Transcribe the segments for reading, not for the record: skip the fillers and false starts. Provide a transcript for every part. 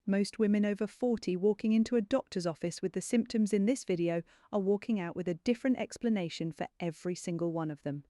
Most women over 40 walking into a doctor's office with the symptoms in this video are walking out with a different explanation for every single one of them.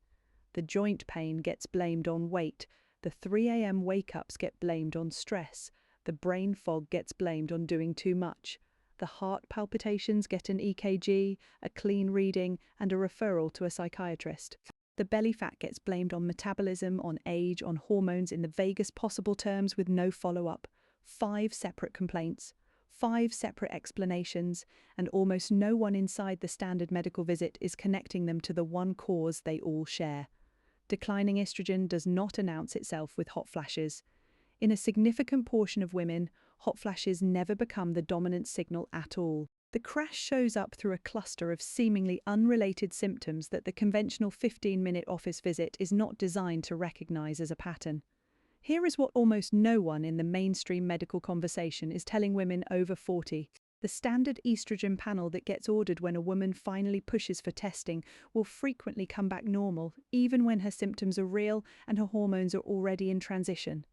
The joint pain gets blamed on weight, the 3 a.m. wake-ups get blamed on stress, the brain fog gets blamed on doing too much, the heart palpitations get an EKG, a clean reading, and a referral to a psychiatrist. The belly fat gets blamed on metabolism, on age, on hormones in the vaguest possible terms with no follow-up. 5 separate complaints, 5 separate explanations, and almost no one inside the standard medical visit is connecting them to the one cause they all share. Declining estrogen does not announce itself with hot flashes. In a significant portion of women, hot flashes never become the dominant signal at all. The crash shows up through a cluster of seemingly unrelated symptoms that the conventional 15-minute office visit is not designed to recognize as a pattern. Here is what almost no one in the mainstream medical conversation is telling women over 40. The standard estrogen panel that gets ordered when a woman finally pushes for testing will frequently come back normal, even when her symptoms are real and her hormones are already in transition.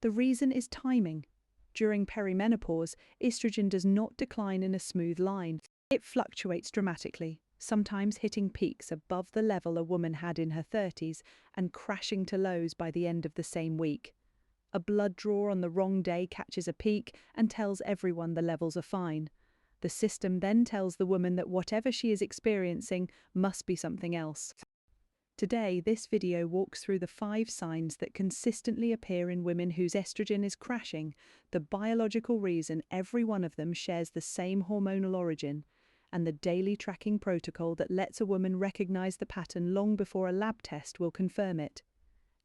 The reason is timing. During perimenopause, estrogen does not decline in a smooth line. It fluctuates dramatically, sometimes hitting peaks above the level a woman had in her 30s and crashing to lows by the end of the same week. A blood draw on the wrong day catches a peak and tells everyone the levels are fine. The system then tells the woman that whatever she is experiencing must be something else. Today, this video walks through the 5 signs that consistently appear in women whose estrogen is crashing, the biological reason every one of them shares the same hormonal origin, and the daily tracking protocol that lets a woman recognize the pattern long before a lab test will confirm it.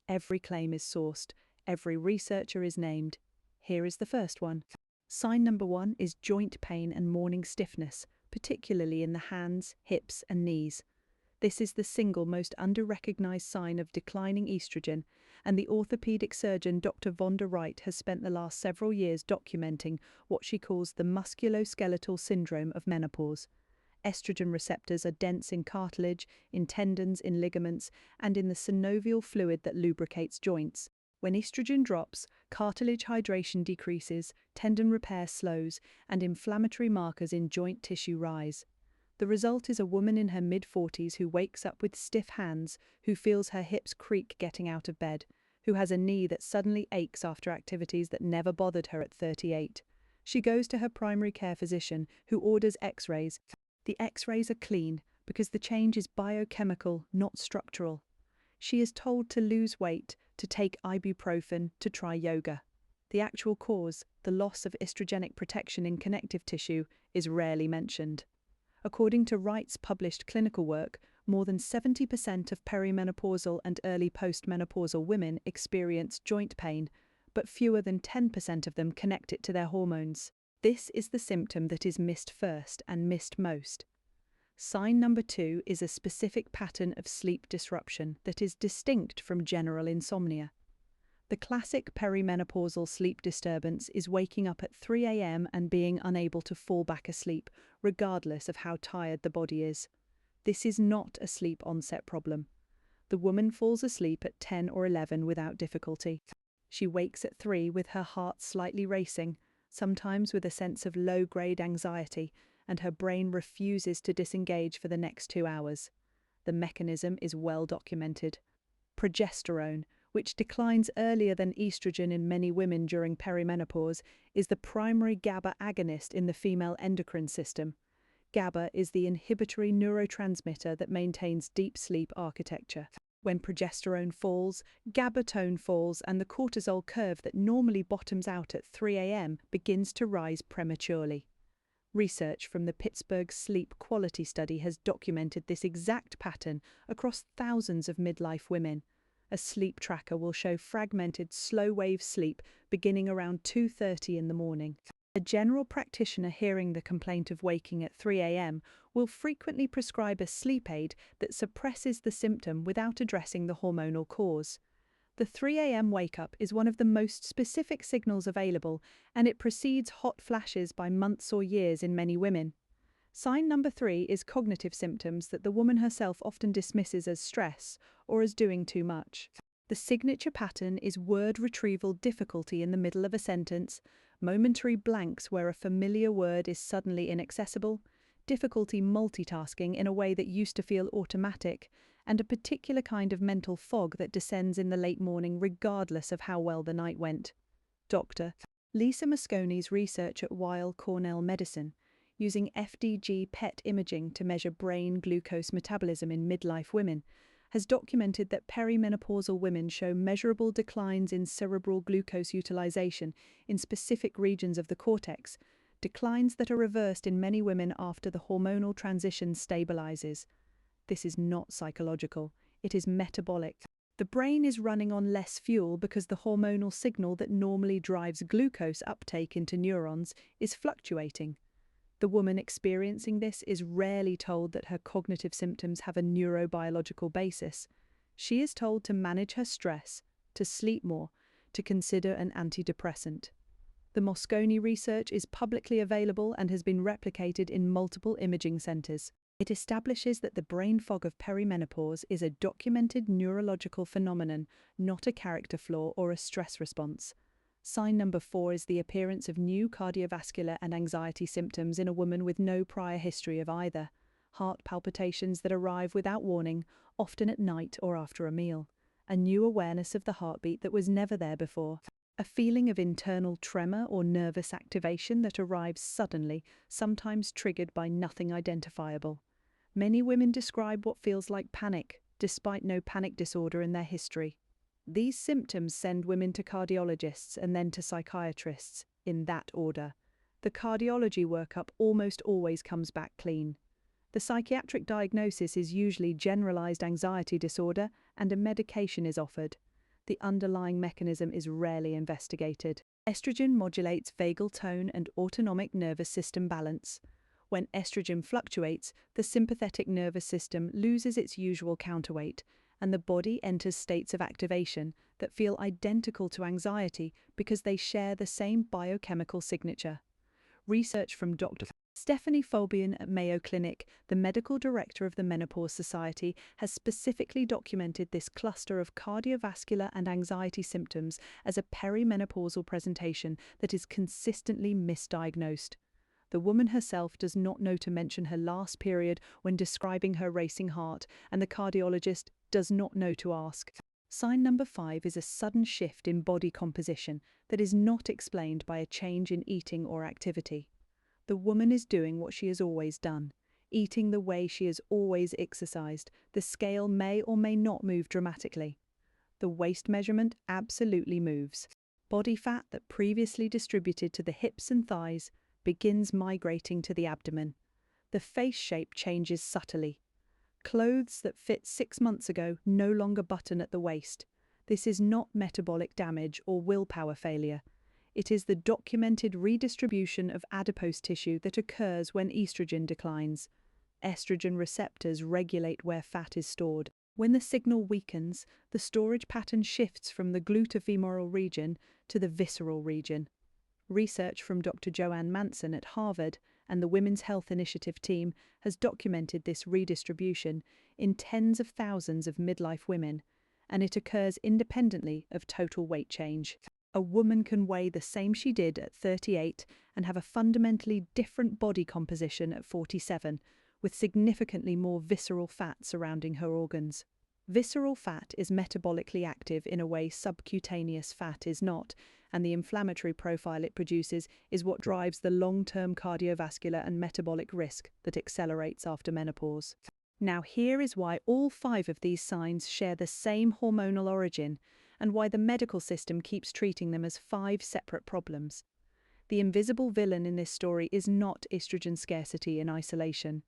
Every claim is sourced. Every researcher is named. Here is the first one. Sign number 1 is joint pain and morning stiffness, particularly in the hands, hips, and knees. This is the single most under-recognized sign of declining estrogen, and the orthopedic surgeon Dr. Vonda Wright has spent the last several years documenting what she calls the musculoskeletal syndrome of menopause. Estrogen receptors are dense in cartilage, in tendons, in ligaments, and in the synovial fluid that lubricates joints. When estrogen drops, cartilage hydration decreases, tendon repair slows, and inflammatory markers in joint tissue rise. The result is a woman in her mid-40s who wakes up with stiff hands, who feels her hips creak getting out of bed, who has a knee that suddenly aches after activities that never bothered her at 38. She goes to her primary care physician, who orders X-rays. The X-rays are clean because the change is biochemical, not structural. She is told to lose weight, to take ibuprofen, to try yoga. The actual cause, the loss of estrogenic protection in connective tissue, is rarely mentioned. According to Wright's published clinical work, more than 70% of perimenopausal and early postmenopausal women experience joint pain, but fewer than 10% of them connect it to their hormones. This is the symptom that is missed first and missed most. Sign number 2 is a specific pattern of sleep disruption that is distinct from general insomnia. The classic perimenopausal sleep disturbance is waking up at 3 a.m. and being unable to fall back asleep, regardless of how tired the body is. This is not a sleep onset problem. The woman falls asleep at 10 or 11 without difficulty. She wakes at 3 with her heart slightly racing, sometimes with a sense of low-grade anxiety, and her brain refuses to disengage for the next 2 hours. The mechanism is well documented. Progesterone, which declines earlier than estrogen in many women during perimenopause, is the primary GABA agonist in the female endocrine system. GABA is the inhibitory neurotransmitter that maintains deep sleep architecture. When progesterone falls, GABA tone falls, and the cortisol curve that normally bottoms out at 3 a.m. begins to rise prematurely. Research from the Pittsburgh Sleep Quality Study has documented this exact pattern across thousands of midlife women. A sleep tracker will show fragmented, slow-wave sleep beginning around 2:30 in the morning. A general practitioner hearing the complaint of waking at 3 a.m. will frequently prescribe a sleep aid that suppresses the symptom without addressing the hormonal cause. The 3 a.m. wake-up is one of the most specific signals available, and it precedes hot flashes by months or years in many women. Sign number 3 is cognitive symptoms that the woman herself often dismisses as stress or as doing too much. The signature pattern is word retrieval difficulty in the middle of a sentence, momentary blanks where a familiar word is suddenly inaccessible, difficulty multitasking in a way that used to feel automatic, and a particular kind of mental fog that descends in the late morning regardless of how well the night went. Dr. Lisa Mosconi's research at Weill Cornell Medicine, using FDG PET imaging to measure brain glucose metabolism in midlife women, has documented that perimenopausal women show measurable declines in cerebral glucose utilization in specific regions of the cortex, declines that are reversed in many women after the hormonal transition stabilizes. This is not psychological, it is metabolic. The brain is running on less fuel because the hormonal signal that normally drives glucose uptake into neurons is fluctuating. The woman experiencing this is rarely told that her cognitive symptoms have a neurobiological basis. She is told to manage her stress, to sleep more, to consider an antidepressant. The Mosconi research is publicly available and has been replicated in multiple imaging centers. It establishes that the brain fog of perimenopause is a documented neurological phenomenon, not a character flaw or a stress response. Sign number 4 is the appearance of new cardiovascular and anxiety symptoms in a woman with no prior history of either. Heart palpitations that arrive without warning, often at night or after a meal. A new awareness of the heartbeat that was never there before. A feeling of internal tremor or nervous activation that arrives suddenly, sometimes triggered by nothing identifiable. Many women describe what feels like panic, despite no panic disorder in their history. These symptoms send women to cardiologists and then to psychiatrists, in that order. The cardiology workup almost always comes back clean. The psychiatric diagnosis is usually generalized anxiety disorder and a medication is offered. The underlying mechanism is rarely investigated. Estrogen modulates vagal tone and autonomic nervous system balance. When estrogen fluctuates, the sympathetic nervous system loses its usual counterweight, and the body enters states of activation that feel identical to anxiety because they share the same biochemical signature. Research from Dr. Stephanie Fabian at Mayo Clinic, the medical director of the Menopause Society, has specifically documented this cluster of cardiovascular and anxiety symptoms as a perimenopausal presentation that is consistently misdiagnosed. The woman herself does not know to mention her last period when describing her racing heart, and the cardiologist does not know to ask. Sign number 5 is a sudden shift in body composition that is not explained by a change in eating or activity. The woman is doing what she has always done, eating the way she has always exercised. The scale may or may not move dramatically. The waist measurement absolutely moves. Body fat that previously distributed to the hips and thighs begins migrating to the abdomen. The face shape changes subtly. Clothes that fit 6 months ago no longer button at the waist. This is not metabolic damage or willpower failure. It is the documented redistribution of adipose tissue that occurs when estrogen declines. Estrogen receptors regulate where fat is stored. When the signal weakens, the storage pattern shifts from the glutofemoral region to the visceral region. Research from Dr. Joanne Manson at Harvard and the Women's Health Initiative team has documented this redistribution in tens of thousands of midlife women, and it occurs independently of total weight change. A woman can weigh the same she did at 38 and have a fundamentally different body composition at 47, with significantly more visceral fat surrounding her organs. Visceral fat is metabolically active in a way subcutaneous fat is not, and the inflammatory profile it produces is what drives the long-term cardiovascular and metabolic risk that accelerates after menopause. Now here is why all 5 of these signs share the same hormonal origin, and why the medical system keeps treating them as 5 separate problems. The invisible villain in this story is not estrogen scarcity in isolation.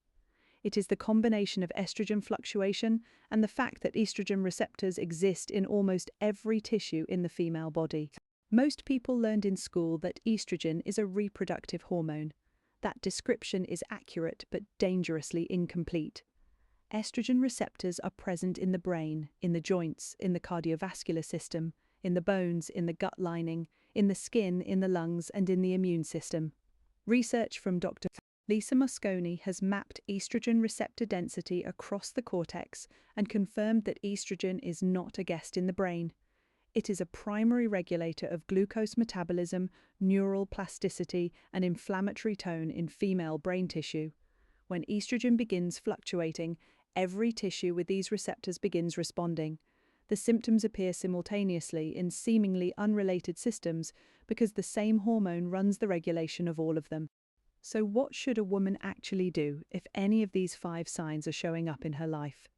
It is the combination of estrogen fluctuation and the fact that estrogen receptors exist in almost every tissue in the female body. Most people learned in school that estrogen is a reproductive hormone. That description is accurate but dangerously incomplete. Estrogen receptors are present in the brain, in the joints, in the cardiovascular system, in the bones, in the gut lining, in the skin, in the lungs, and in the immune system. Research from Dr. Lisa Mosconi has mapped estrogen receptor density across the cortex and confirmed that estrogen is not a guest in the brain. It is a primary regulator of glucose metabolism, neural plasticity, and inflammatory tone in female brain tissue. When estrogen begins fluctuating, every tissue with these receptors begins responding. The symptoms appear simultaneously in seemingly unrelated systems because the same hormone runs the regulation of all of them. So what should a woman actually do if any of these 5 signs are showing up in her life?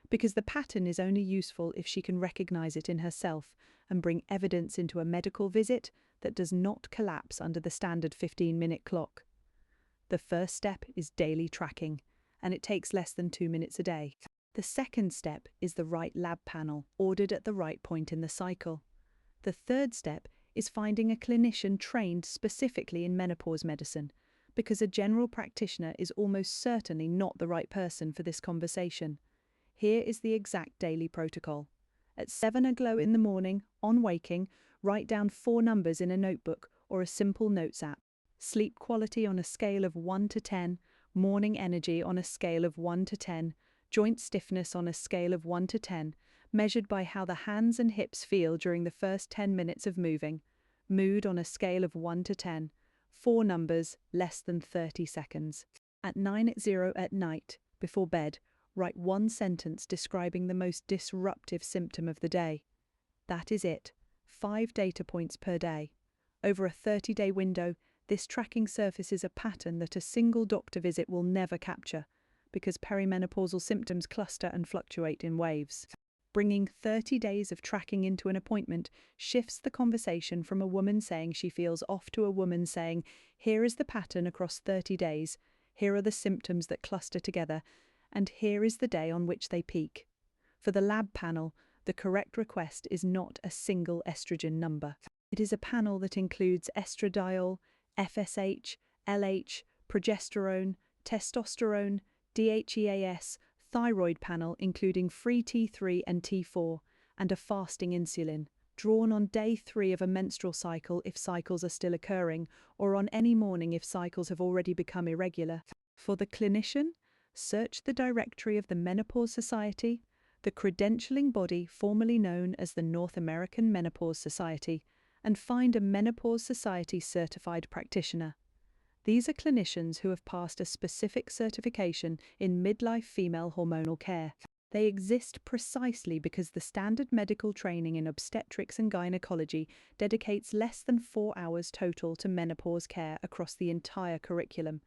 Because the pattern is only useful if she can recognize it in herself and bring evidence into a medical visit that does not collapse under the standard 15-minute clock. The first step is daily tracking, and it takes less than 2 minutes a day. The second step is the right lab panel, ordered at the right point in the cycle. The third step is finding a clinician trained specifically in menopause medicine, because a general practitioner is almost certainly not the right person for this conversation. Here is the exact daily protocol. At 7 aglow in the morning, on waking, write down 4 numbers in a notebook or a simple notes app. Sleep quality on a scale of 1 to 10, morning energy on a scale of 1 to 10, joint stiffness on a scale of 1 to 10, measured by how the hands and hips feel during the first 10 minutes of moving, mood on a scale of 1 to 10, 4 numbers, less than 30 seconds. At 9:00 at night, before bed, write 1 sentence describing the most disruptive symptom of the day. That is it. 5 data points per day. Over a 30-day window, this tracking surfaces a pattern that a single doctor visit will never capture, because perimenopausal symptoms cluster and fluctuate in waves. Bringing 30 days of tracking into an appointment shifts the conversation from a woman saying she feels off to a woman saying, here is the pattern across 30 days, here are the symptoms that cluster together, and here is the day on which they peak. For the lab panel, the correct request is not a single estrogen number. It is a panel that includes estradiol, FSH, LH, progesterone, testosterone, DHEAS, thyroid panel including free T3 and T4, and a fasting insulin, drawn on day 3 of a menstrual cycle if cycles are still occurring, or on any morning if cycles have already become irregular. For the clinician, search the directory of the Menopause Society, the credentialing body formerly known as the North American Menopause Society, and find a Menopause Society certified practitioner. These are clinicians who have passed a specific certification in midlife female hormonal care. They exist precisely because the standard medical training in obstetrics and gynecology dedicates less than 4 hours total to menopause care across the entire curriculum,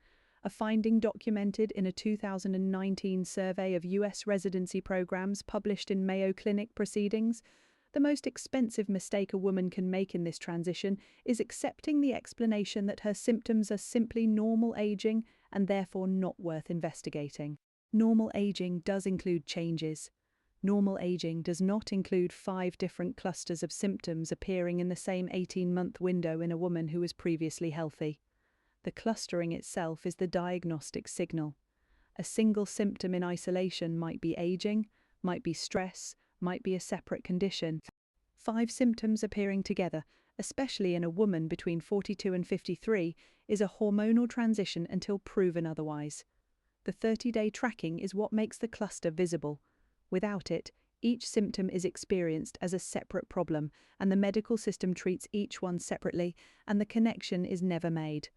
a finding documented in a 2019 survey of US residency programs published in Mayo Clinic Proceedings. The most expensive mistake a woman can make in this transition is accepting the explanation that her symptoms are simply normal aging and therefore not worth investigating. Normal aging does include changes. Normal aging does not include 5 different clusters of symptoms appearing in the same 18-month window in a woman who was previously healthy. The clustering itself is the diagnostic signal. A single symptom in isolation might be aging, might be stress, might be a separate condition. 5 symptoms appearing together, especially in a woman between 42 and 53, is a hormonal transition until proven otherwise. The 30-day tracking is what makes the cluster visible. Without it, each symptom is experienced as a separate problem, and the medical system treats each one separately, and the connection is never made.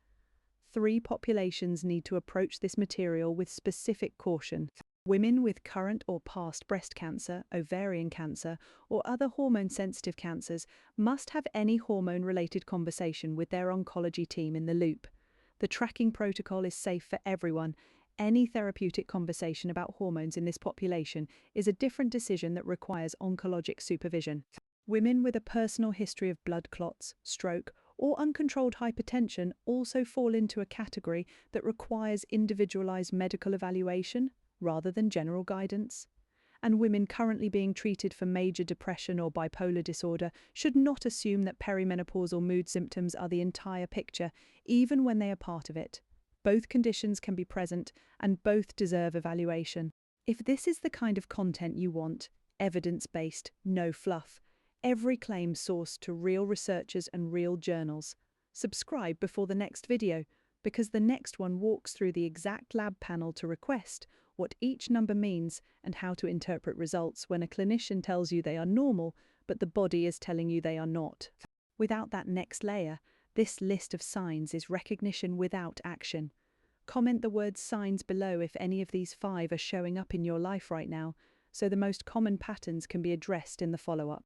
3 populations need to approach this material with specific caution. Women with current or past breast cancer, ovarian cancer, or other hormone-sensitive cancers must have any hormone-related conversation with their oncology team in the loop. The tracking protocol is safe for everyone. Any therapeutic conversation about hormones in this population is a different decision that requires oncologic supervision. Women with a personal history of blood clots, stroke, or uncontrolled hypertension also fall into a category that requires individualized medical evaluation rather than general guidance. And women currently being treated for major depression or bipolar disorder should not assume that perimenopausal mood symptoms are the entire picture, even when they are part of it. Both conditions can be present, and both deserve evaluation. If this is the kind of content you want, evidence-based, no fluff, every claim sourced to real researchers and real journals, subscribe before the next video, because the next one walks through the exact lab panel to request, what each number means, and how to interpret results when a clinician tells you they are normal, but the body is telling you they are not. Without that next layer, this list of signs is recognition without action. Comment the word signs below if any of these 5 are showing up in your life right now, so the most common patterns can be addressed in the follow-up.